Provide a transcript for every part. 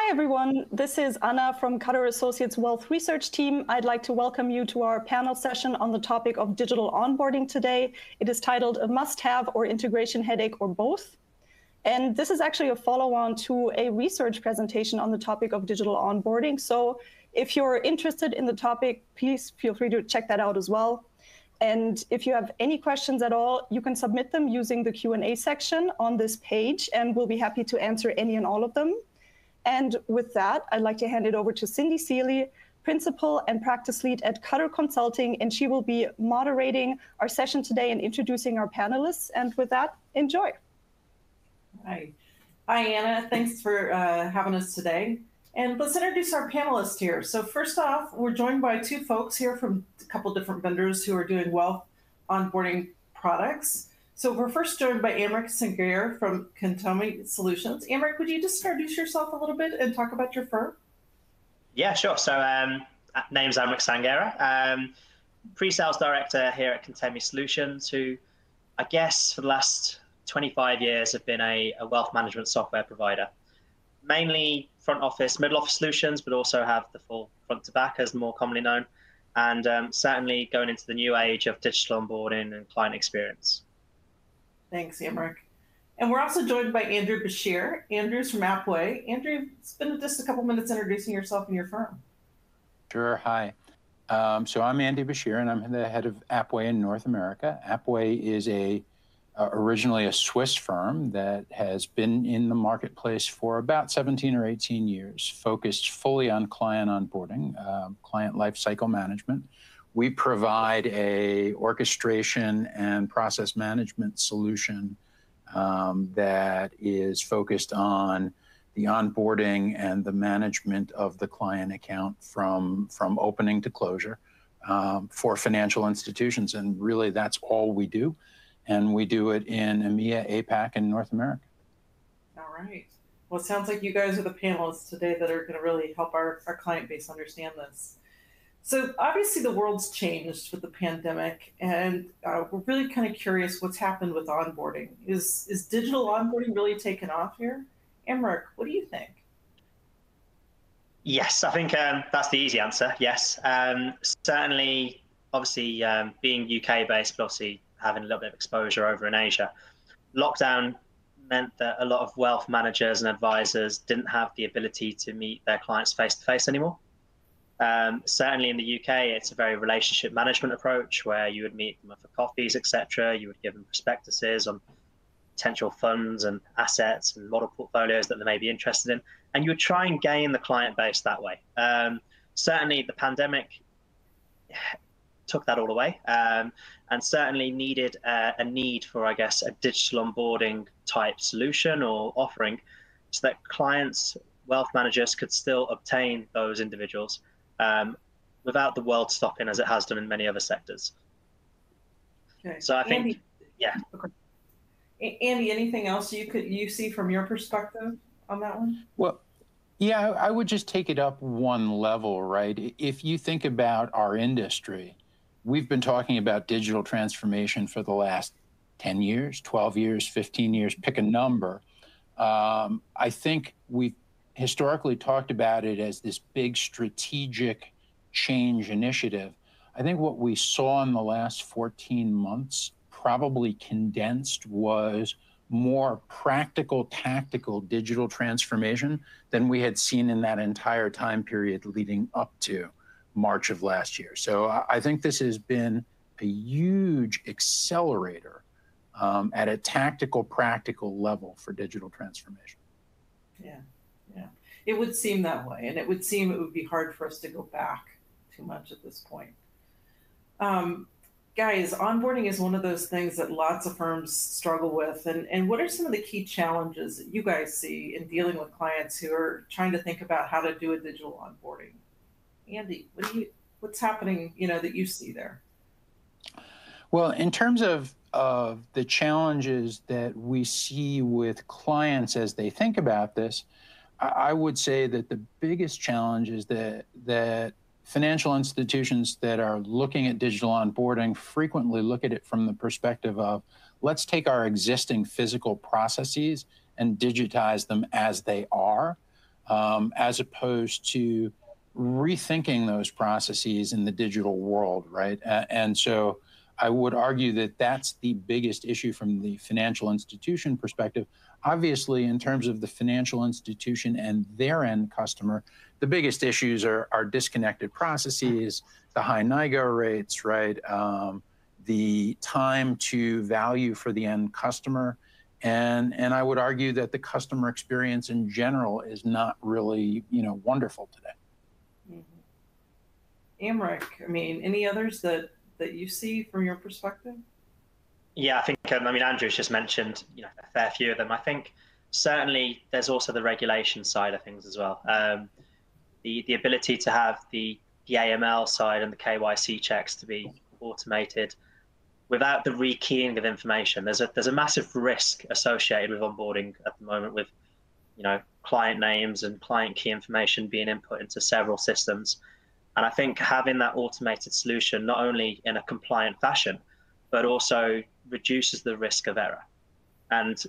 Hi, everyone. This is Anna from Cutter Associates Wealth Research Team. I'd like to welcome you to our panel session on the topic of digital onboarding today. It is titled A Must-Have or Integration Headache or Both. And this is actually a follow-on to a research presentation on the topic of digital onboarding. So if you're interested in the topic, please feel free to check that out as well. And if you have any questions at all, you can submit them using the Q&A section on this page, and we'll be happy to answer any and all of them. And with that, I'd like to hand it over to Cindy Seeley, Principal and Practice Lead at Cutter Consulting, and she will be moderating our session today and introducing our panelists. And with that, enjoy. Hi, Anna. Thanks for having us today. And let's introduce our panelists here. So first off, we're joined by two folks here from a couple different vendors who are doing wealth onboarding products. So we're first joined by Amrik Sangair from Kentomi Solutions. Amrik, would you just introduce yourself a little bit and talk about your firm? Yeah, sure. So name's Amrik Sangair, pre-sales director here at Kentomi Solutions, who I guess for the last 25 years have been a wealth management software provider. Mainly front office, middle office solutions, but also have the full front to back as more commonly known. And certainly going into the new age of digital onboarding and client experience. Thanks, Amrik. And we're also joined by Andrew Bashir. Andrew's from Appway. Andrew, spend just a couple minutes introducing yourself and your firm. Sure. Hi. So I'm Andy Bashir, and I'm the head of Appway in North America. Appway is originally a Swiss firm that has been in the marketplace for about 17 or 18 years, focused fully on client onboarding, client lifecycle management. We provide a orchestration and process management solution that is focused on the onboarding and the management of the client account from opening to closure for financial institutions. And really, that's all we do. And we do it in EMEA, APAC, and North America. All right. Well, it sounds like you guys are the panelists today that are going to really help our client base understand this. So obviously the world's changed with the pandemic, and we're really kind of curious what's happened with onboarding. Is digital onboarding really taken off here? Amrik, what do you think? Yes, I think that's the easy answer, yes. Certainly, obviously, being UK-based, but obviously having a little bit of exposure over in Asia, lockdown meant that a lot of wealth managers and advisors didn't have the ability to meet their clients face-to-face anymore. Certainly in the UK, it's a very relationship management approach where you would meet them for coffees, etc. You would give them prospectuses on potential funds and assets and model portfolios that they may be interested in, and you would try and gain the client base that way. Certainly the pandemic took that all away, and certainly needed a need for, I guess, a digital onboarding type solution or offering so that clients, wealth managers could still obtain those individuals without the world stopping as it has done in many other sectors. Okay. So I think, Andy, yeah. Okay. Andy, anything else you see from your perspective on that one? Well, yeah, I would just take it up one level, right? If you think about our industry, we've been talking about digital transformation for the last 10 years, 12 years, 15 years, pick a number. I think we've historically talked about it as this big strategic change initiative. I think what we saw in the last 14 months, probably condensed, was more practical, tactical digital transformation than we had seen in that entire time period leading up to March of last year. So I think this has been a huge accelerator at a tactical, practical level for digital transformation. Yeah. It would seem that way, and it would seem it would be hard for us to go back too much at this point. Guys, onboarding is one of those things that lots of firms struggle with, and what are some of the key challenges that you guys see in dealing with clients who are trying to think about how to do a digital onboarding? Andy, what's happening, that you see there? Well, in terms of the challenges that we see with clients as they think about this, I would say that the biggest challenge is that financial institutions that are looking at digital onboarding frequently look at it from the perspective of, let's take our existing physical processes and digitize them as they are. as opposed to rethinking those processes in the digital world, right? And so I would argue that that's the biggest issue from the financial institution perspective. Obviously, in terms of the financial institution and their end customer, the biggest issues are disconnected processes, the high NIGO rates, right? The time to value for the end customer. And I would argue that the customer experience in general is not really, wonderful today. Amric, I mean, any others that you see from your perspective? Yeah, I think, Andrew's just mentioned, a fair few of them. I think certainly there's also the regulation side of things as well. The ability to have the AML side and the KYC checks to be automated without the rekeying of information. There's a massive risk associated with onboarding at the moment with, client names and client key information being input into several systems. And I think having that automated solution, not only in a compliant fashion, but also reduces the risk of error. And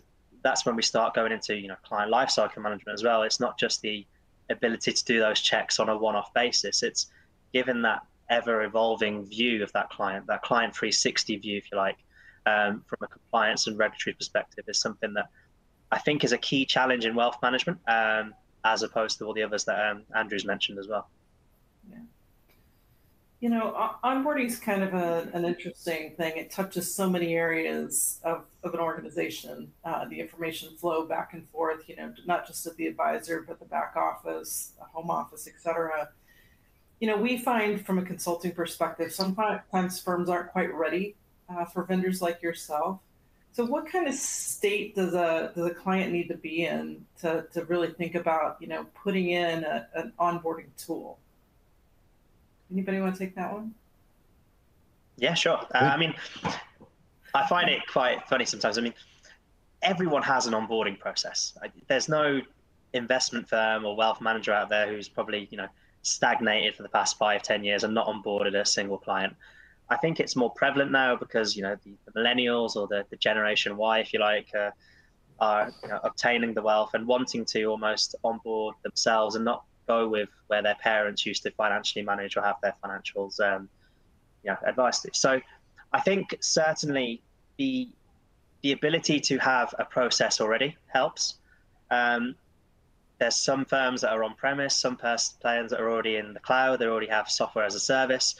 that's when we start going into, client lifecycle management as well. It's not just the ability to do those checks on a one-off basis. It's given that ever-evolving view of that client 360 view, if you like, from a compliance and regulatory perspective, is something that I think is a key challenge in wealth management, as opposed to all the others that Andrew's mentioned as well. Yeah. Onboarding is kind of an interesting thing. It touches so many areas of an organization, the information flow back and forth, not just at the advisor, but the back office, the home office, et cetera. We find from a consulting perspective, sometimes firms aren't quite ready for vendors like yourself. So what kind of state does a client need to be in to really think about, putting in an onboarding tool? Anybody want to take that one? Yeah, sure. I find it quite funny sometimes. Everyone has an onboarding process. There's no investment firm or wealth manager out there who's probably, stagnated for the past 5-10 years and not onboarded a single client. I think it's more prevalent now because, the millennials or the Generation Y, if you like, are obtaining the wealth and wanting to almost onboard themselves and not go with where their parents used to financially manage or have their financials advised to. So I think certainly the ability to have a process already helps. There's some firms that are on premise, some plans that are already in the cloud, they already have software as a service.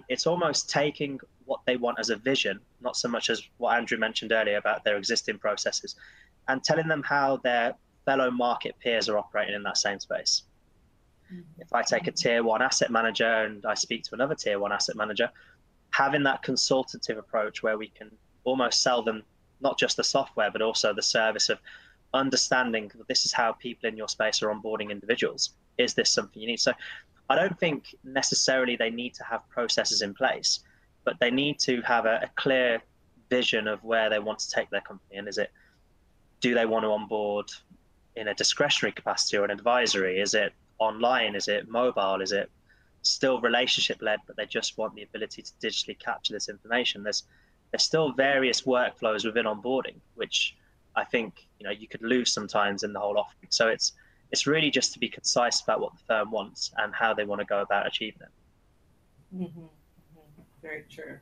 It's almost taking what they want as a vision, not so much as what Andrew mentioned earlier about their existing processes, and telling them how their fellow market peers are operating in that same space. If I take a tier 1 asset manager and I speak to another tier 1 asset manager, having that consultative approach where we can almost sell them not just the software, but also the service of understanding that this is how people in your space are onboarding individuals. Is this something you need? So I don't think necessarily they need to have processes in place, but they need to have a clear vision of where they want to take their company. And do they want to onboard in a discretionary capacity or an advisory? Is it online? Is it mobile? Is it still relationship led, but they just want the ability to digitally capture this information? There's still various workflows within onboarding, which I think you could lose sometimes in the whole offering. So it's really just to be concise about what the firm wants and how they want to go about achieving it. Mm-hmm. Mm-hmm. Very true.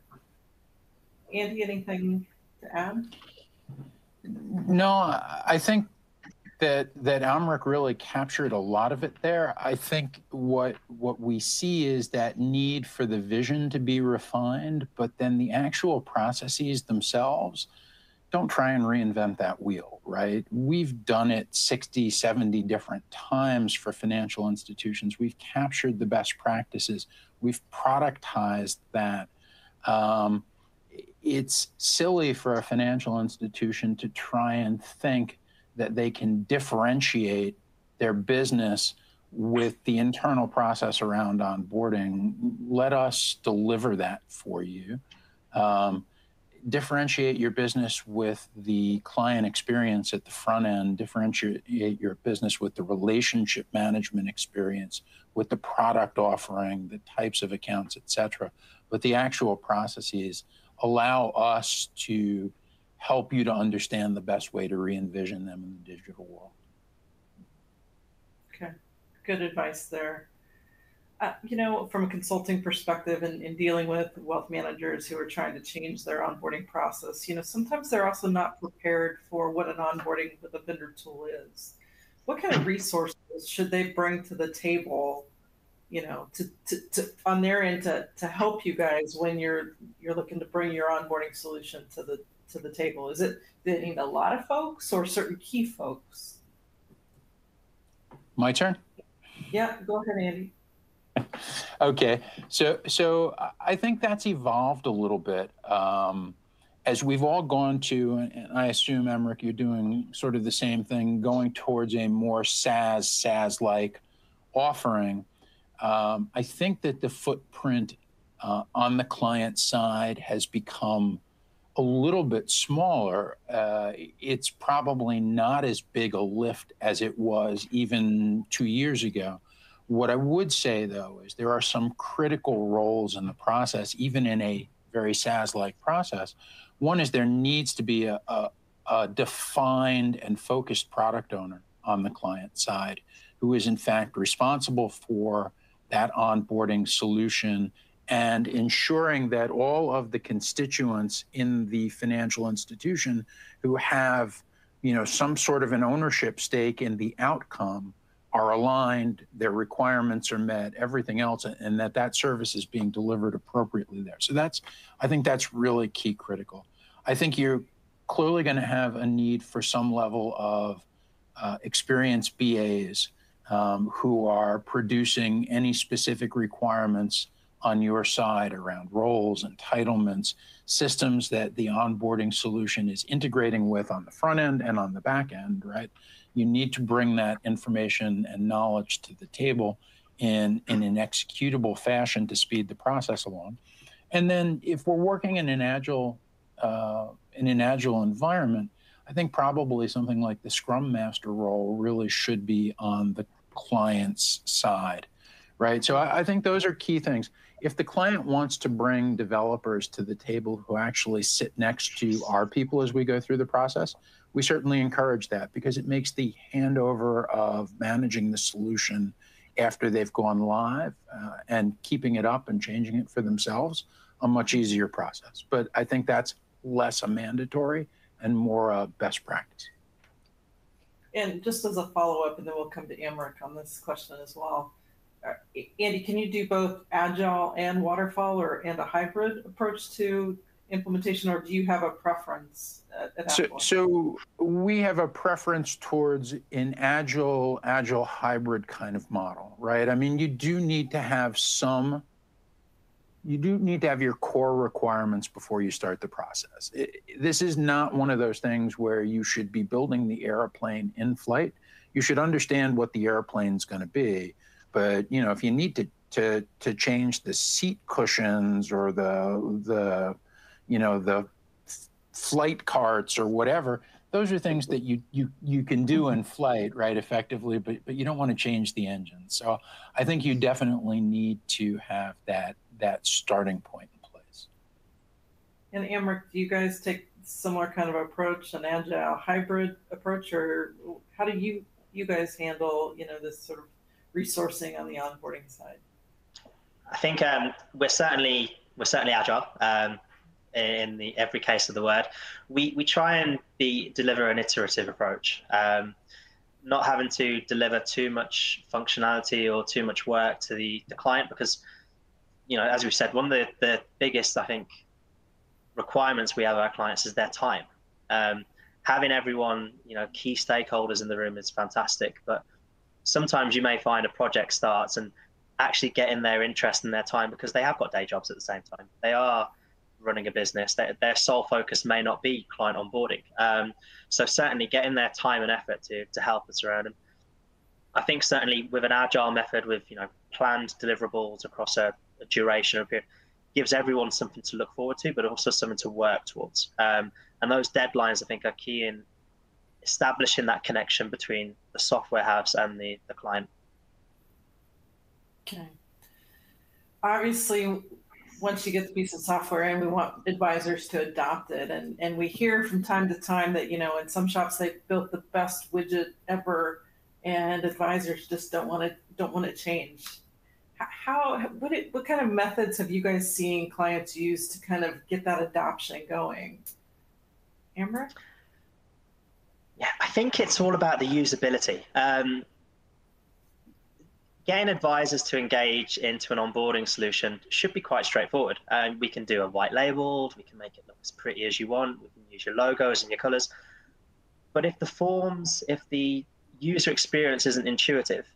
Andy, anything to add? No, I think that Amric really captured a lot of it there. I think what we see is that need for the vision to be refined, but then the actual processes themselves, don't try and reinvent that wheel, right? We've done it 60, 70 different times for financial institutions. We've captured the best practices. We've productized that. It's silly for a financial institution to try and think that they can differentiate their business with the internal process around onboarding. Let us deliver that for you. Differentiate your business with the client experience at the front end, differentiate your business with the relationship management experience, with the product offering, the types of accounts, et cetera. But the actual processes allow us to help you to understand the best way to re-envision them in the digital world. Okay, good advice there. You know, from a consulting perspective and in dealing with wealth managers who are trying to change their onboarding process, you know, sometimes they're also not prepared for what an onboarding with a vendor tool is. What kind of resources should they bring to the table, you know, to on their end to help you guys when you're looking to bring your onboarding solution to the table? Is it, do they need a lot of folks or certain key folks? My turn? Yeah, go ahead, Andy. Okay, so I think that's evolved a little bit as we've all gone to, and I assume, Emmerich, you're doing sort of the same thing, going towards a more SaaS-like offering. I think that the footprint on the client side has become a little bit smaller. It's probably not as big a lift as it was even 2 years ago. What I would say, though, is there are some critical roles in the process, even in a very SaaS-like process. One is there needs to be a defined and focused product owner on the client side who is, in fact, responsible for that onboarding solution and ensuring that all of the constituents in the financial institution who have, you know, some sort of an ownership stake in the outcome are aligned, their requirements are met, everything else, and that service is being delivered appropriately there. So I think that's really key critical. I think you're clearly going to have a need for some level of experienced BAs who are producing any specific requirements on your side around roles, entitlements, systems that the onboarding solution is integrating with on the front end and on the back end, right? You need to bring that information and knowledge to the table in an executable fashion to speed the process along. And then if we're working in an agile environment, I think probably something like the Scrum Master role really should be on the client's side, right? So I think those are key things. If the client wants to bring developers to the table who actually sit next to our people as we go through the process, we certainly encourage that because it makes the handover of managing the solution after they've gone live and keeping it up and changing it for themselves a much easier process. But I think that's less a mandatory and more a best practice. And just as a follow-up, and then we'll come to Emmerich on this question as well. Andy, can you do both agile and waterfall and a hybrid approach to implementation, or do you have a preference at that point? So we have a preference towards an agile hybrid kind of model, right? I mean, you do need to have your core requirements before you start the process. This is not one of those things where you should be building the airplane in flight. You should understand what the airplane's going to be. But, you know, if you need to change the seat cushions or the flight carts or whatever, those are things that you can do in flight, right, effectively, but you don't want to change the engine. So I think you definitely need to have that starting point in place. And Emmerich, do you guys take similar kind of approach, an agile hybrid approach, or how do you guys handle, you know, this sort of resourcing on the onboarding side? I think we're certainly agile in every case of the word. We try and deliver an iterative approach, not having to deliver too much functionality or too much work to the client, because, you know, as we said, one of the biggest, I think, requirements we have of our clients is their time. Having everyone, you know, key stakeholders in the room is fantastic, but sometimes you may find a project starts and actually getting their interest and their time, because they have got day jobs at the same time. They are running a business. Their sole focus may not be client onboarding. So certainly getting their time and effort to help us around them. I think certainly with an agile method, with, you know, planned deliverables across a duration of a period, gives everyone something to look forward to, but also something to work towards. And those deadlines, I think, are key in establishing that connection between the software house and the client. Okay. Obviously, once you get the piece of software in, we want advisors to adopt it. And we hear from time to time that, you know, in some shops they've built the best widget ever, and advisors just don't want to change. What kind of methods have you guys seen clients use to kind of get that adoption going? Amber? Yeah, I think it's all about the usability. Getting advisors to engage into an onboarding solution should be quite straightforward. We can do a white labeled, we can make it look as pretty as you want, we can use your logos and your colors. But if the forms, if the user experience isn't intuitive,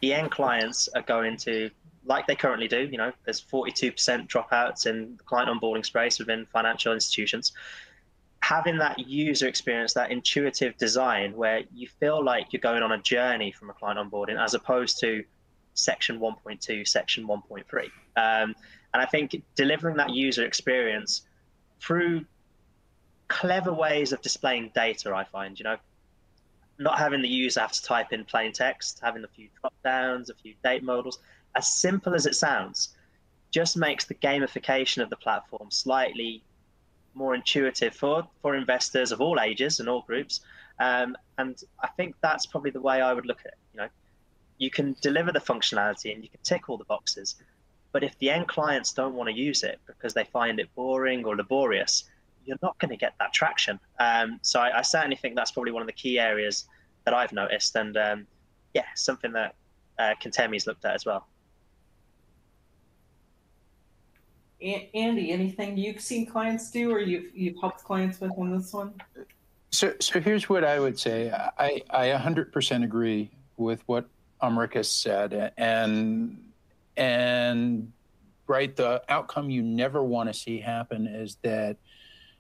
the end clients are going to, like they currently do, you know, there's 42% dropouts in the client onboarding space within financial institutions. Having that user experience, that intuitive design where you feel like you're going on a journey from a client onboarding as opposed to section 1.2, section 1.3. And I think delivering that user experience through clever ways of displaying data, I find, you know, not having the user have to type in plain text, having a few drop downs, a few date modals, as simple as it sounds, just makes the gamification of the platform slightly more intuitive for investors of all ages and all groups. And I think that's probably the way I would look at it. You know, you can deliver the functionality and you can tick all the boxes, but if the end clients don't want to use it because they find it boring or laborious, you're not going to get that traction. So I certainly think that's probably one of the key areas that I've noticed, and yeah, something that Contemi's looked at as well. Andy, anything you've seen clients do or you've helped clients with on this one? So here's what I would say. I 100% agree with what Amrika said, and right, the outcome you never want to see happen is that,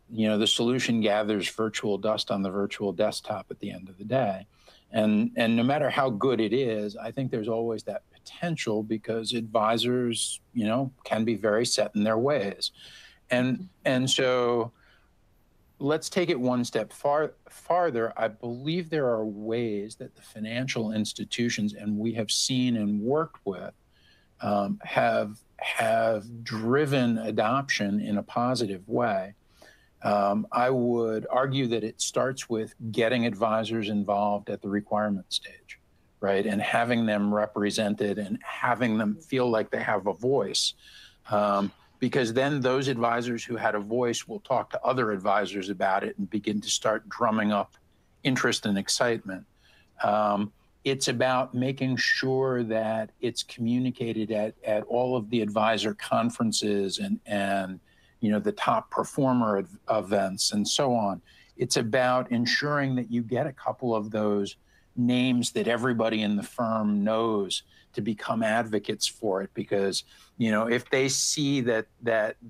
you know, the solution gathers virtual dust on the virtual desktop at the end of the day. And no matter how good it is, I think there's always that potential because advisors, you know, can be very set in their ways. And so let's take it one step farther. I believe there are ways that the financial institutions, and we have seen and worked with, have driven adoption in a positive way. I would argue that it starts with getting advisors involved at the requirement stage, right? And having them represented and having them feel like they have a voice. Because then those advisors who had a voice will talk to other advisors about it and begin to start drumming up interest and excitement. It's about making sure that it's communicated at all of the advisor conferences and you know, the top performer events and so on. It's about ensuring that you get a couple of those names that everybody in the firm knows to become advocates for it, because, you know, if they see that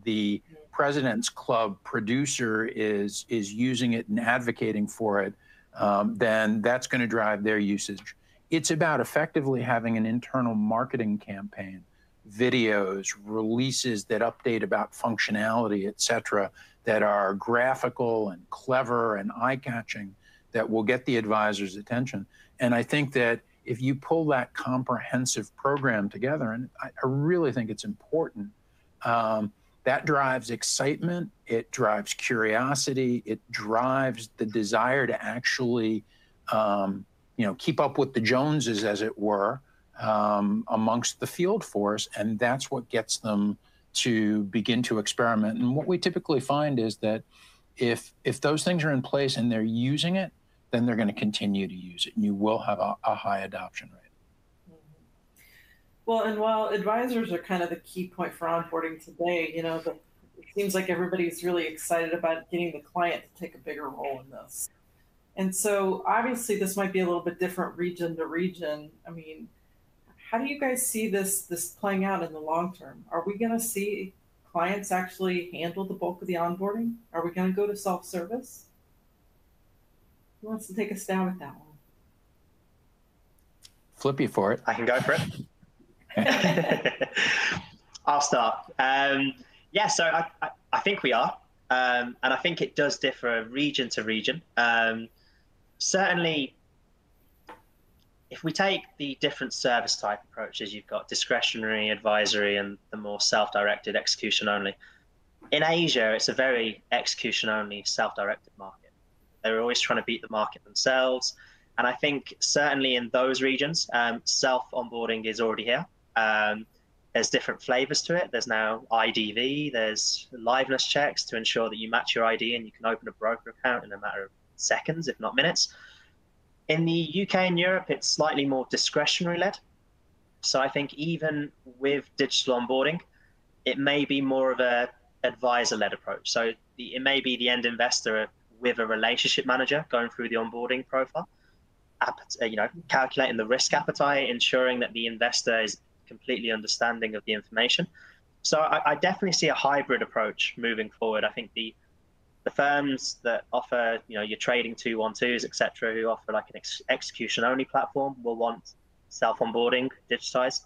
the President's Club producer is using it and advocating for it, then that's going to drive their usage. It's about effectively having an internal marketing campaign, videos, releases that update about functionality, et cetera, that are graphical and clever and eye-catching, that will get the advisor's attention. And I think that if you pull that comprehensive program together, and I really think it's important, that drives excitement, it drives curiosity, it drives the desire to actually, you know, keep up with the Joneses, as it were, amongst the field force, and that's what gets them to begin to experiment. And what we typically find is that if those things are in place and they're using it, then they're going to continue to use it, and you will have a high adoption rate. Mm-hmm. Well, and while advisors are kind of the key point for onboarding today, you know, it seems like everybody's really excited about getting the client to take a bigger role in this. And so obviously this might be a little bit different region to region. I mean, how do you guys see this playing out in the long term? Are we going to see clients actually handle the bulk of the onboarding? Are we going to go to self-service? Who wants to take a stab at that one? Flip you for it. I can go for it. I'll start. Yeah, so I think we are. And I think it does differ region to region. Certainly, if we take the different service type approaches, you've got discretionary, advisory, and the more self-directed execution only. In Asia, it's a very execution only, self-directed market. They're always trying to beat the market themselves. And I think certainly in those regions, self-onboarding is already here. There's different flavors to it. There's now IDV, there's liveness checks to ensure that you match your ID and you can open a broker account in a matter of seconds, if not minutes. In the UK and Europe, it's slightly more discretionary led. So I think even with digital onboarding, it may be more of a advisor-led approach. So it may be the end investor with a relationship manager going through the onboarding profile, calculating the risk appetite, ensuring that the investor is completely understanding of the information. So I definitely see a hybrid approach moving forward. I think the firms that offer, your trading 212s, et cetera, who offer like an execution-only platform will want self-onboarding digitized.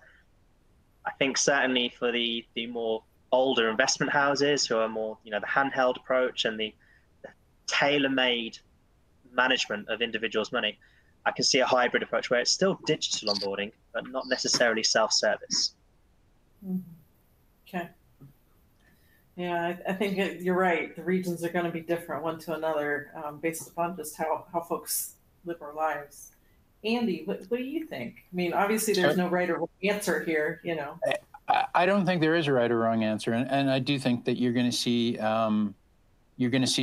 I think certainly for the more older investment houses who are more, the handheld approach and the tailor-made management of individuals' money, I can see a hybrid approach where it's still digital onboarding, but not necessarily self-service. Okay. Yeah, I think you're right. The regions are going to be different one to another based upon just how folks live our lives. Andy, what do you think? I mean, obviously there's no right or wrong answer here, I don't think there is a right or wrong answer. And I do think that you're going to see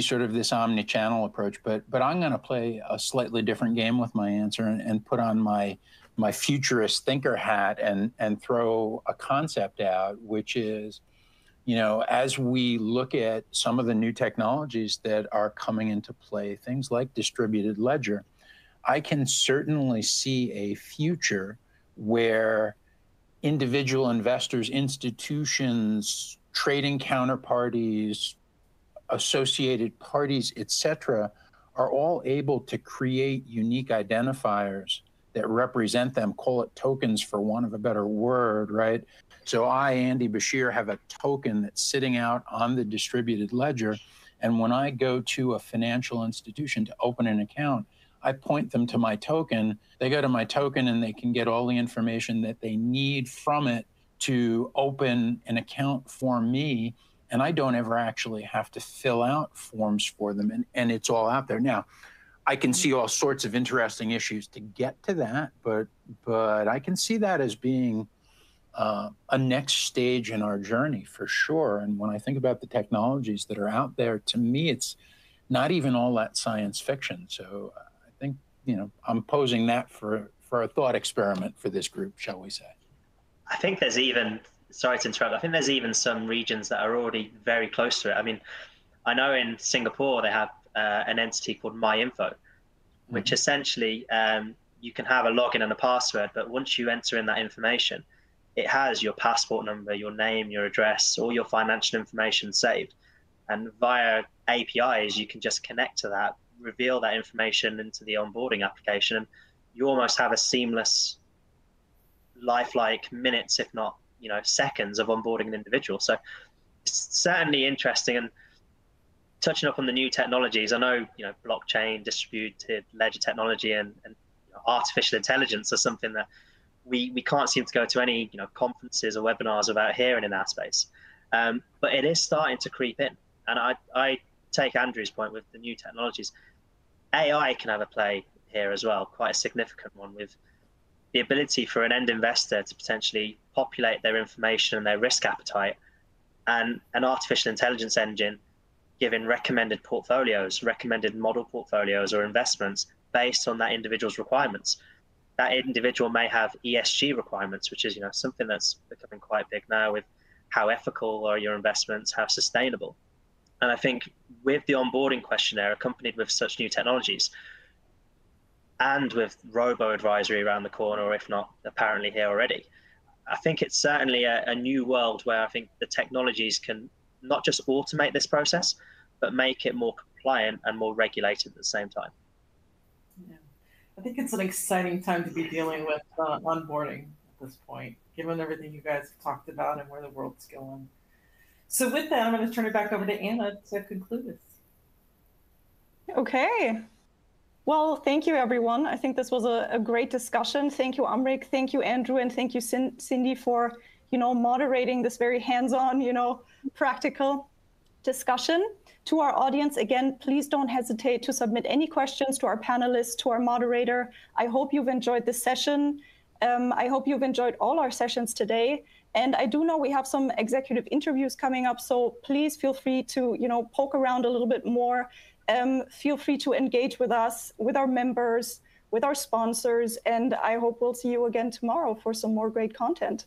sort of this omni-channel approach, but I'm going to play a slightly different game with my answer and put on my futurist thinker hat and throw a concept out, which is, as we look at some of the new technologies that are coming into play, things like distributed ledger, I can certainly see a future where individual investors, institutions, trading counterparties, associated parties, et cetera, are all able to create unique identifiers that represent them, call it tokens for want of a better word, right? So I, Andy Bashir, have a token that's sitting out on the distributed ledger. And when I go to a financial institution to open an account, I point them to my token. They go to my token and they can get all the information that they need from it to open an account for me. And I don't ever actually have to fill out forms for them. And it's all out there. Now, I can see all sorts of interesting issues to get to that, but I can see that as being a next stage in our journey for sure. And when I think about the technologies that are out there, to me, it's not even all that science fiction. So I think, I'm posing that for a thought experiment for this group, shall we say. I think there's even, sorry to interrupt, I think there's even some regions that are already very close to it. I mean, I know in Singapore, they have an entity called MyInfo, which essentially you can have a login and a password, but once you enter in that information, it has your passport number, your name, your address, all your financial information saved. And via APIs, you can just connect to that, reveal that information into the onboarding application, and you almost have a seamless, lifelike minutes, if not seconds of onboarding an individual. So it's certainly interesting. And touching up on the new technologies, I know blockchain, distributed ledger technology, and artificial intelligence are something that we can't seem to go to any conferences or webinars about hearing in our space. But it is starting to creep in. And I take Andrew's point with the new technologies. AI can have a play here as well, quite a significant one, with the ability for an end investor to potentially populate their information and their risk appetite, and an artificial intelligence engine giving recommended portfolios, recommended model portfolios or investments based on that individual's requirements. That individual may have ESG requirements, which is something that's becoming quite big now, with how ethical are your investments, how sustainable. And I think with the onboarding questionnaire accompanied with such new technologies, and with robo-advisory around the corner, or if not apparently here already, I think it's certainly a new world where I think the technologies can not just automate this process, but make it more compliant and more regulated at the same time. Yeah. I think it's an exciting time to be dealing with onboarding at this point, given everything you guys have talked about and where the world's going. So with that, I'm going to turn it back over to Anna to conclude this. Okay. Well, thank you, everyone. I think this was a great discussion. Thank you, Amrik. Thank you, Andrew. And thank you, Cindy, for moderating this very hands-on, practical discussion. To our audience, again, please don't hesitate to submit any questions to our panelists, to our moderator. I hope you've enjoyed this session. I hope you've enjoyed all our sessions today. And I do know we have some executive interviews coming up, so please feel free to, poke around a little bit more. Feel free to engage with us, with our members, with our sponsors, and I hope we'll see you again tomorrow for some more great content.